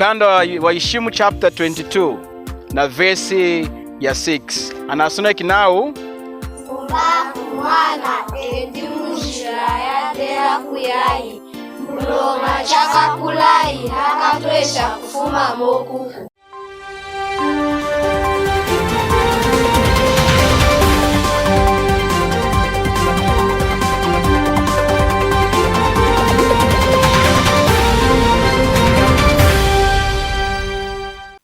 ukanda wa Ishimu chapter 22 na verse ya 6. Anasoma kinao Ubaku mwana edimunjira yadera kuyayi muloma chaka kulayi hakatwesha kufuma moku.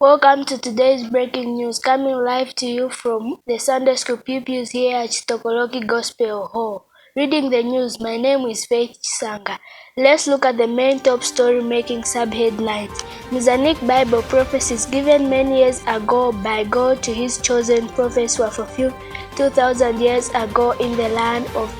Welcome to today's breaking news, coming live to you from the Sunday School pupils here at Chitokoloki Gospel Hall. Reading the news, my name is Faith Chisanga. Let's look at the main top story making sub-headlines. Messianic Bible prophecies given many years ago by God to his chosen prophets were fulfilled 2,000 years ago in the land of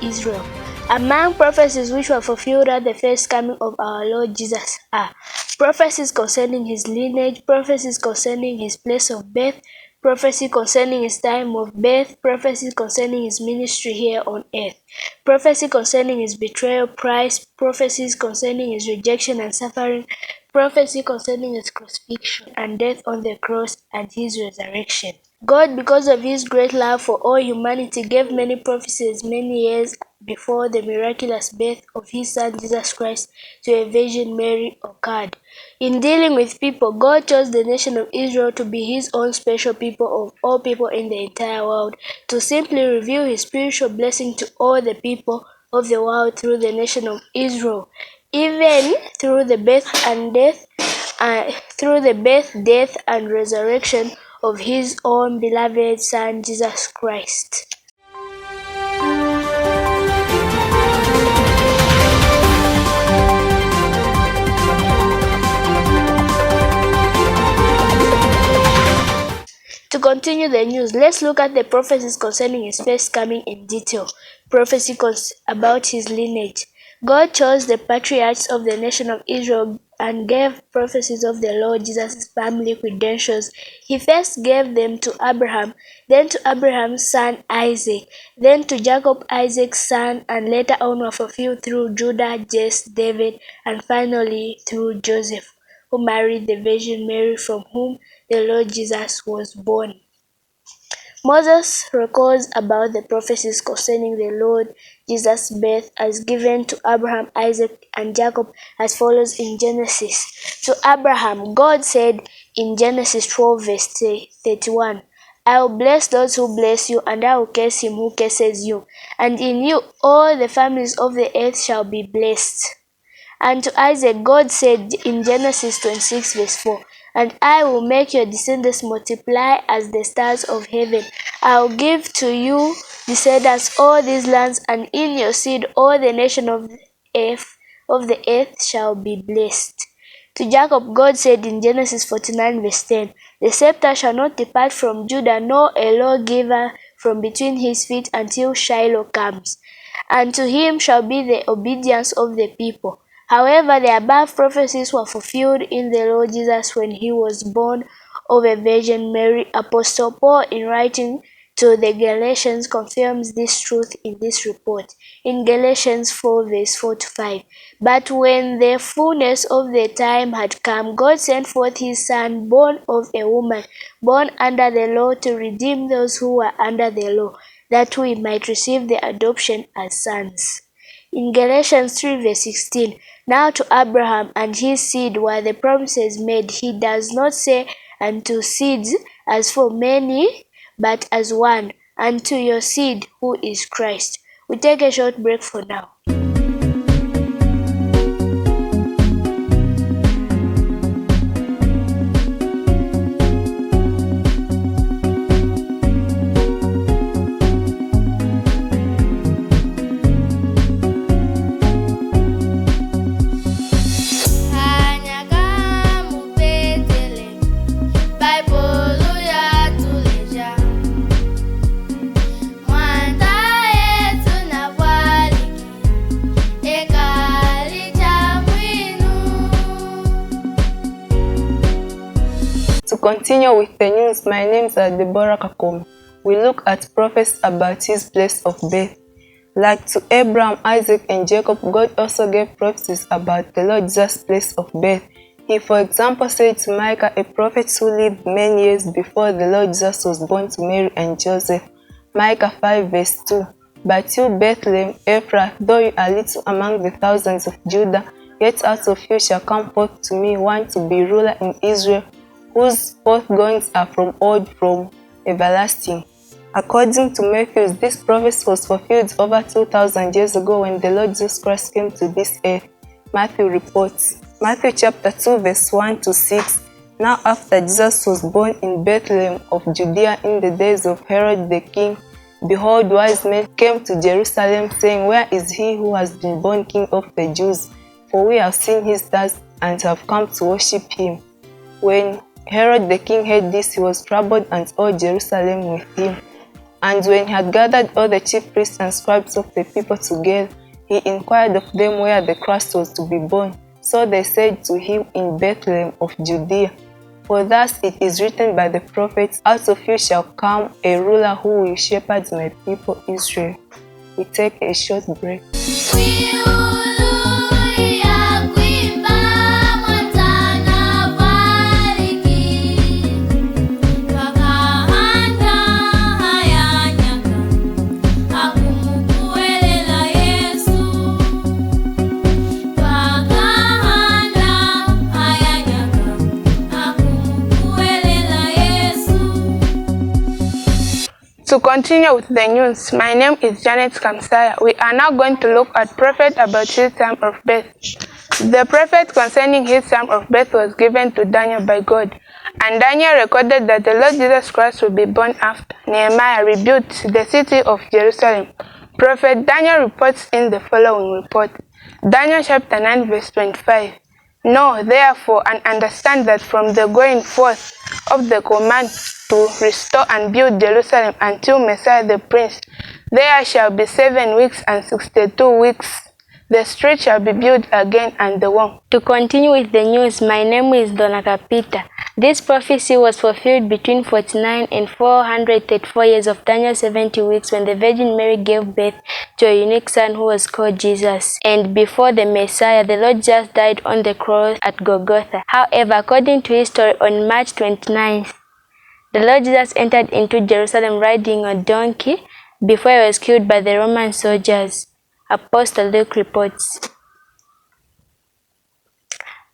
Israel. Among prophecies which were fulfilled at the first coming of our Lord Jesus are prophecies concerning his lineage, prophecies concerning his place of birth, prophecy concerning his time of birth, prophecy concerning his ministry here on earth, prophecy concerning his betrayal, price, prophecies concerning his rejection and suffering, prophecy concerning his crucifixion and death on the cross and his resurrection. God, because of his great love for all humanity, gave many prophecies many years before the miraculous birth of his son Jesus Christ to a Virgin Mary occurred. In dealing with people, God chose the nation of Israel to be his own special people of all people in the entire world, to simply reveal his spiritual blessing to all the people of the world through the nation of Israel, even through the birth, death, and resurrection of his own beloved Son, Jesus Christ. To continue the news, let's look at the prophecies concerning his first coming in detail. Prophecy about his lineage. God chose the patriarchs of the nation of Israel and gave prophecies of the Lord Jesus' family credentials. He first gave them to Abraham, then to Abraham's son Isaac, then to Jacob, Isaac's son, and later on were fulfilled through Judah, Jesse, David, and finally through Joseph, who married the Virgin Mary, from whom the Lord Jesus was born. Moses records about the prophecies concerning the Lord Jesus' birth as given to Abraham, Isaac, and Jacob as follows in Genesis. To Abraham, God said in Genesis 12 verse 31, I will bless those who bless you, and I will curse him who curses you, and in you all the families of the earth shall be blessed. And to Isaac, God said in Genesis 26 verse 4, and I will make your descendants multiply as the stars of heaven. I will give to you descendants all these lands, and in your seed all the nations of the earth shall be blessed. To Jacob, God said in Genesis 49 verse 10, the scepter shall not depart from Judah, nor a lawgiver from between his feet until Shiloh comes, and to him shall be the obedience of the people. However, the above prophecies were fulfilled in the Lord Jesus when he was born of a Virgin Mary. Apostle Paul, in writing to the Galatians, confirms this truth in this report, in Galatians 4 verse 4-5. But when the fullness of the time had come, God sent forth his Son, born of a woman, born under the law, to redeem those who were under the law, that we might receive the adoption as sons. In Galatians 3 verse 16, now to Abraham and his seed were the promises made. He does not say unto seeds as for many, but as one, unto your seed who is Christ. We take a short break for now. To continue with the news, my name is Deborah Kakom. We look at prophecies about his place of birth. Like to Abraham, Isaac, and Jacob, God also gave prophecies about the Lord Jesus' place of birth. He, for example, said to Micah, a prophet who lived many years before the Lord Jesus was born to Mary and Joseph, Micah 5 verse 2, "But you, Bethlehem Ephrath, though you are little among the thousands of Judah, yet out of you shall come forth to me one to be ruler in Israel, whose forthgoings are from old, from everlasting." According to Matthew, this prophecy was fulfilled over 2,000 years ago when the Lord Jesus Christ came to this earth. Matthew reports. Matthew chapter 2 verse 1 to 6. Now after Jesus was born in Bethlehem of Judea in the days of Herod the king, behold, wise men came to Jerusalem, saying, "Where is he who has been born King of the Jews? For we have seen his star and have come to worship him." When Herod the king heard this, he was troubled, and all Jerusalem with him. And when he had gathered all the chief priests and scribes of the people together, he inquired of them where the Christ was to be born. So they said to him, "In Bethlehem of Judea. For thus it is written by the prophets, out of you shall come a ruler who will shepherd my people Israel." We take a short break. To continue with the news, my name is Janet Kamsaya. We are now going to look at prophet about his time of birth. The prophet concerning his time of birth was given to Daniel by God, and Daniel recorded that the Lord Jesus Christ will be born after Nehemiah rebuilt the city of Jerusalem. Prophet Daniel reports in the following report. Daniel chapter 9 verse 25. Know therefore and understand that from the going forth of the command to restore and build Jerusalem until Messiah the Prince, there shall be 7 weeks and 62 weeks. The street shall be built again and the wall. To continue with the news, my name is Donaka Peter. This prophecy was fulfilled between 49 and 434 years of Daniel's 70 weeks when the Virgin Mary gave birth to a unique son who was called Jesus. And before the Messiah, the Lord just died on the cross at Golgotha. However, according to history, on March 29th, the Lord Jesus entered into Jerusalem riding a donkey before he was killed by the Roman soldiers. Apostle Luke reports.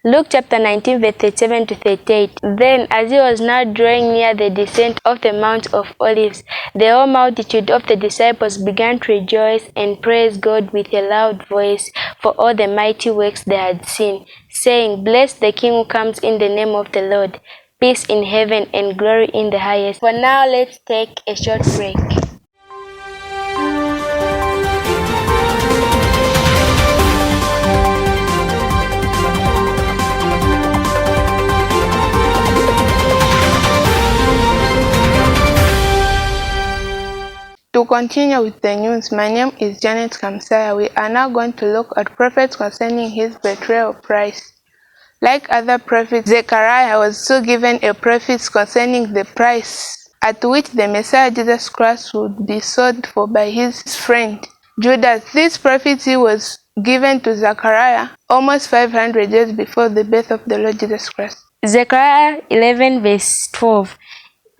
Luke chapter 19 verse 37 to 38. Then, as he was now drawing near the descent of the Mount of Olives, the whole multitude of the disciples began to rejoice and praise God with a loud voice for all the mighty works they had seen, saying, "Bless the King who comes in the name of the Lord. Peace in heaven and glory in the highest." For now, let's take a short break. To continue with the news, my name is Janet Kamsaya. We are now going to look at prophets concerning his betrayal price. Like other prophets, Zechariah was also given a prophecy concerning the price at which the Messiah Jesus Christ would be sold for by his friend Judas. This prophecy was given to Zechariah almost 500 years before the birth of the Lord Jesus Christ. Zechariah 11 verse 12.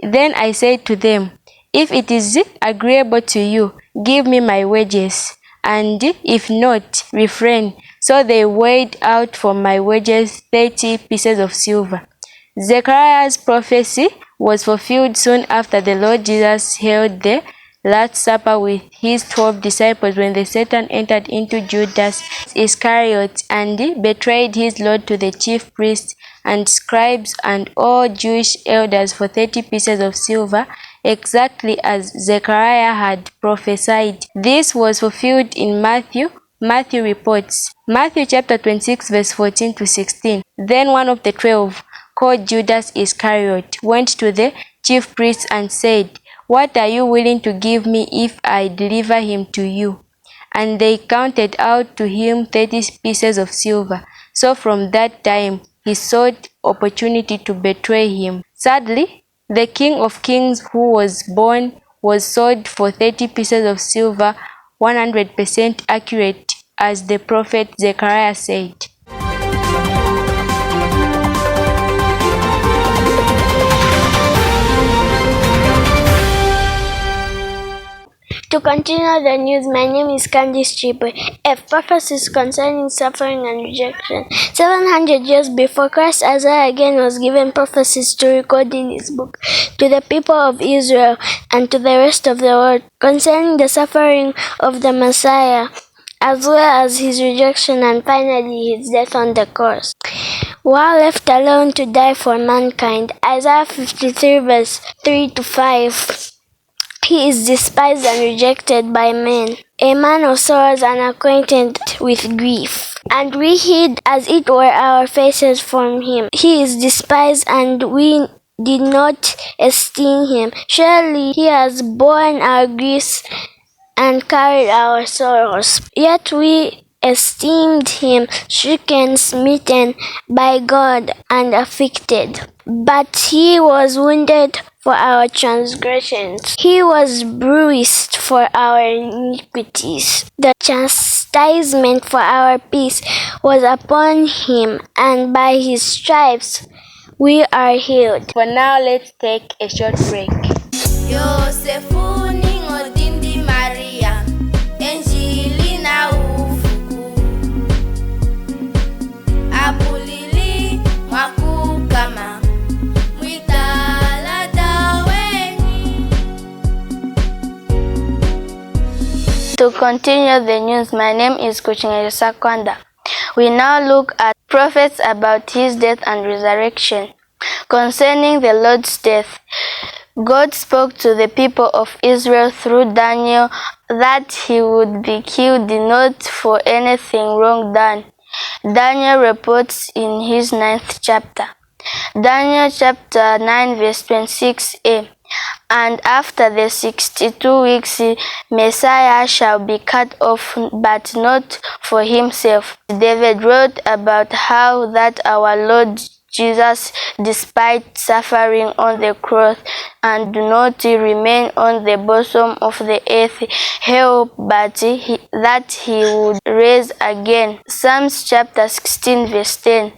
Then I said to them, "If it is agreeable to you, give me my wages, and if not, refrain." So they weighed out for my wages 30 pieces of silver. Zechariah's prophecy was fulfilled soon after the Lord Jesus held the Last Supper with his 12 disciples when the Satan entered into Judas Iscariot and betrayed his Lord to the chief priests and scribes and all Jewish elders for 30 pieces of silver, exactly as Zechariah had prophesied. This was fulfilled in Matthew. Matthew reports. Matthew chapter 26 verse 14 to 16. Then one of the 12, called Judas Iscariot, went to the chief priests and said, "What are you willing to give me if I deliver him to you?" And they counted out to him 30 pieces of silver. So from that time he sought opportunity to betray him. Sadly, the King of Kings who was born was sold for 30 pieces of silver, 100% accurate, as the prophet Zechariah said. To continue the news, my name is Candice Chibwe. F. Prophecies concerning suffering and rejection. 700 years before Christ, Isaiah again was given prophecies to record in his book to the people of Israel and to the rest of the world concerning the suffering of the Messiah, as well as his rejection and finally his death on the cross. While left alone to die for mankind, Isaiah 53 verse 3 to 5. He is despised and rejected by men, a man of sorrows and acquainted with grief. And we hid as it were our faces from him. He is despised and we did not esteem him. Surely he has borne our griefs and carried our sorrows. Yet we esteemed him stricken, smitten by God, and afflicted. But he was wounded for our transgressions. He was bruised for our iniquities. The chastisement for our peace was upon him, and by his stripes we are healed. For now, let's take a short break. Yosefuni ngodindi Maria, Enjili na ufuku. Apulili mwakukama, mwitala daweni. To continue the news, my name is Kuchingejo Sakwanda. We now look at prophets about his death and resurrection. Concerning the Lord's death, God spoke to the people of Israel through Daniel that he would be killed not for anything wrong done. Daniel reports in his 9th chapter. Daniel chapter 9 verse 26a. And after the 62 weeks, Messiah shall be cut off, but not for himself. David wrote about how that our Lord Jesus, despite suffering on the cross, and do not remain on the bosom of the earth, hell, but that he would rise again. Psalms chapter 16 verse 10.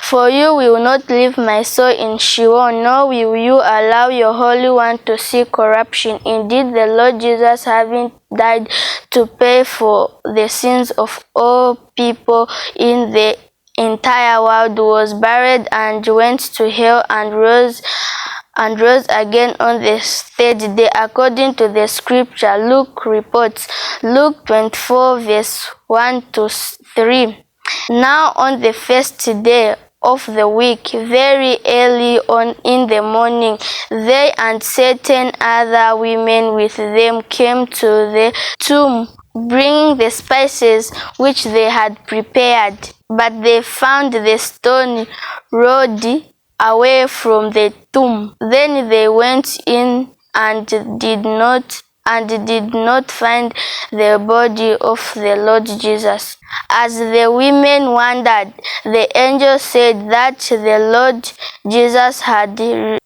For you will not leave my soul in Sheol, nor will you allow your Holy One to see corruption. Indeed, the Lord Jesus, having died to pay for the sins of all people in the entire world, was buried and went to hell and rose again on the 3rd day, according to the scripture. Luke reports, Luke 24 verse 1 to 3. Now on the first day of the week, very early on in the morning, they and certain other women with them came to the tomb, bringing the spices which they had prepared. But they found the stone rolled away from the tomb. Then they went in and did not find the body of the Lord Jesus. As the women wondered, the angel said that the Lord Jesus had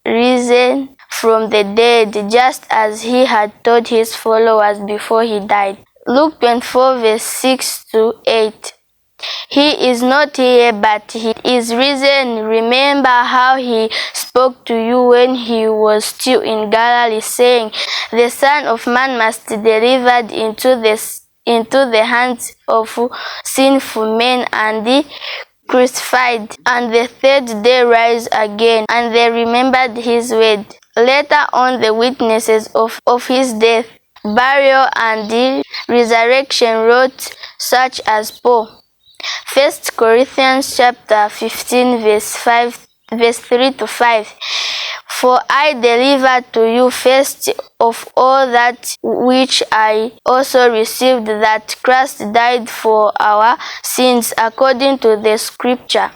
risen from the dead, just as he had told his followers before he died. Luke 24 verse 6 to 8. He is not here, but he is risen. Remember how he spoke to you when he was still in Galilee, saying, the Son of Man must be delivered into the hands of sinful men and crucified, and the 3rd day rise again. And they remembered his word. Later on, the witnesses of his death, burial, and resurrection wrote, such as Paul. 1 Corinthians chapter 15 verse 3 to 5. For I delivered to you first of all that which I also received, that Christ died for our sins according to the scripture,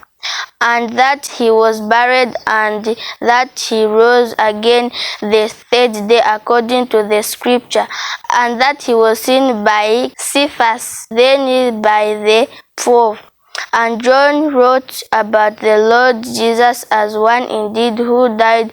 and that he was buried, and that he rose again the 3rd day according to the scripture, and that he was seen by Cephas, then by the 12. And John wrote about the Lord Jesus as one indeed who died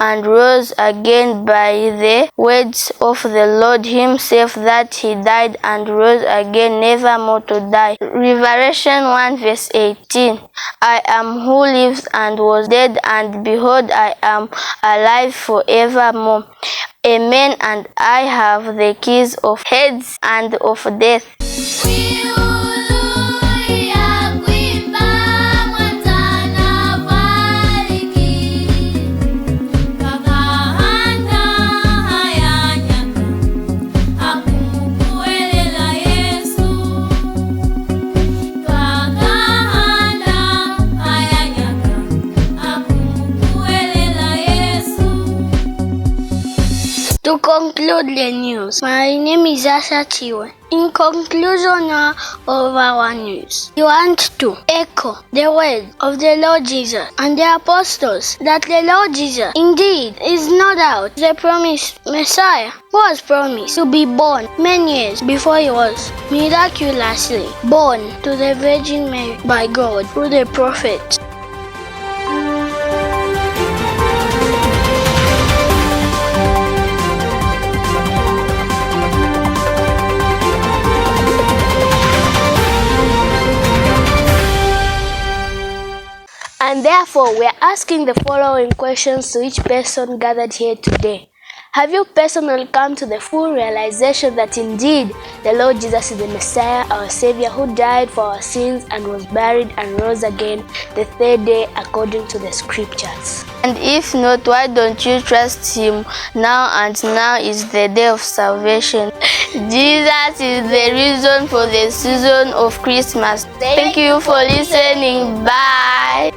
and rose again by the words of the Lord himself, that he died and rose again, never more to die. Revelation 1 verse 18. I am who lives and was dead, and behold, I am alive forevermore. Amen, and I have the keys of Hades and of death. To conclude the news, my name is Asha Chiwe. In conclusion of our news, we want to echo the words of the Lord Jesus and the apostles that the Lord Jesus indeed is no doubt the promised Messiah who was promised to be born many years before he was miraculously born to the Virgin Mary by God through the prophets. And therefore, we are asking the following questions to each person gathered here today. Have you personally come to the full realization that indeed the Lord Jesus is the Messiah, our Savior, who died for our sins and was buried and rose again the third day according to the scriptures? And if not, why don't you trust Him now? And now is the day of salvation. Jesus is the reason for the season of Christmas. Thank you for listening. Bye.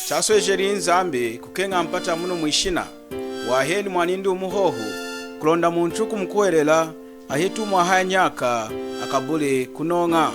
Chaswejeri nzambi kukenga mpata muno mwishina waheni mwanindi umuhoho kulonda muntu kumukuwelela ahitu mwahanyaka akabuli kunonga.